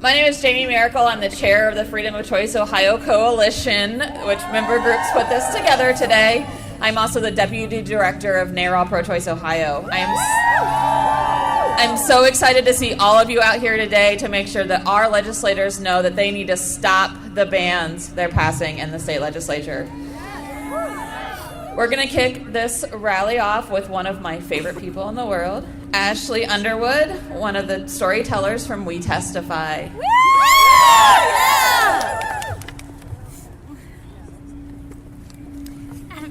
My name is Jamie Miracle. I'm the chair of the Freedom of Choice Ohio Coalition, which member groups put this together today. I'm also the deputy director of NARAL Pro-Choice Ohio. I'm so excited to see all of you out here today to make sure that our legislators know that they need to stop the bans they're passing in the state legislature. We're going to kick this rally off with one of my favorite people in the world, Ashley Underwood, one of the storytellers from We Testify.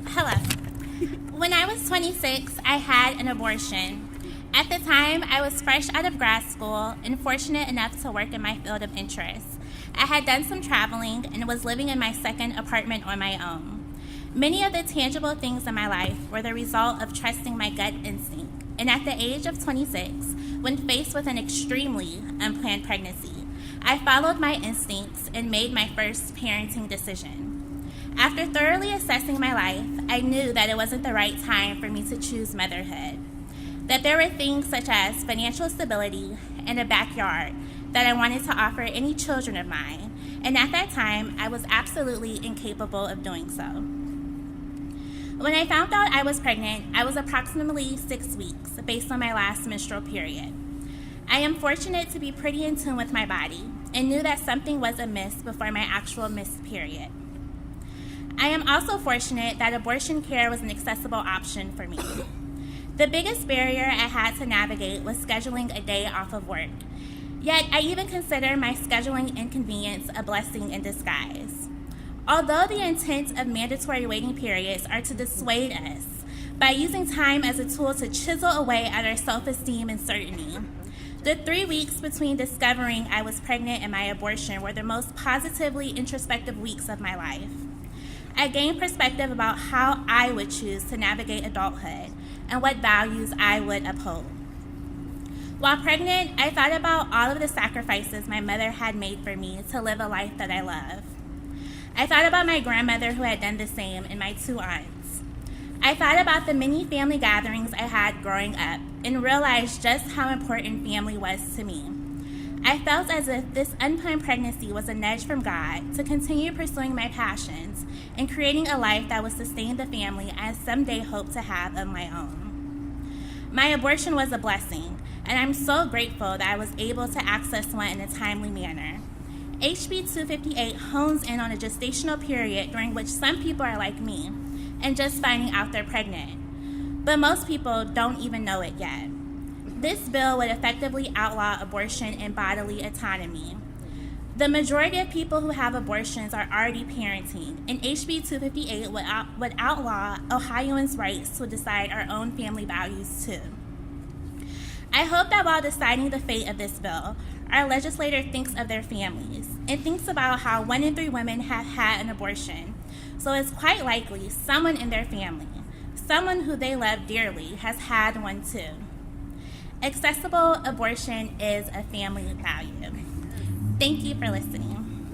Hello. When I was 26, I had an abortion. At the time, I was fresh out of grad school and fortunate enough to work in my field of interest. I had done some traveling and was living in my second apartment on my own. Many of the tangible things in my life were the result of trusting my gut instinct. And at the age of 26, when faced with an extremely unplanned pregnancy, I followed my instincts and made my first parenting decision. After thoroughly assessing my life, I knew that it wasn't the right time for me to choose motherhood. That there were things such as financial stability and a backyard that I wanted to offer any children of mine. And at that time, I was absolutely incapable of doing so. When I found out I was pregnant, I was approximately 6 weeks based on my last menstrual period. I am fortunate to be pretty in tune with my body and knew that something was amiss before my actual missed period. I am also fortunate that abortion care was an accessible option for me. The biggest barrier I had to navigate was scheduling a day off of work. Yet I even consider my scheduling inconvenience a blessing in disguise. Although the intent of mandatory waiting periods are to dissuade us by using time as a tool to chisel away at our self-esteem and certainty, the 3 weeks between discovering I was pregnant and my abortion were the most positively introspective weeks of my life. I gained perspective about how I would choose to navigate adulthood and what values I would uphold. While pregnant, I thought about all of the sacrifices my mother had made for me to live a life that I love. I thought about my grandmother who had done the same and my 2 aunts. I thought about the many family gatherings I had growing up and realized just how important family was to me. I felt as if this unplanned pregnancy was a nudge from God to continue pursuing my passions and creating a life that would sustain the family I someday hope to have of my own. My abortion was a blessing, and I'm so grateful that I was able to access one in a timely manner. HB 258 hones in on a gestational period during which some people are like me and just finding out they're pregnant. But most people don't even know it yet. This bill would effectively outlaw abortion and bodily autonomy. The majority of people who have abortions are already parenting, and HB 258 would outlaw Ohioans' rights to decide our own family values too. I hope that while deciding the fate of this bill, our legislator thinks of their families and thinks about how 1 in 3 women have had an abortion. So it's quite likely someone in their family, someone who they love dearly, has had one too. Accessible abortion is a family value. Thank you for listening.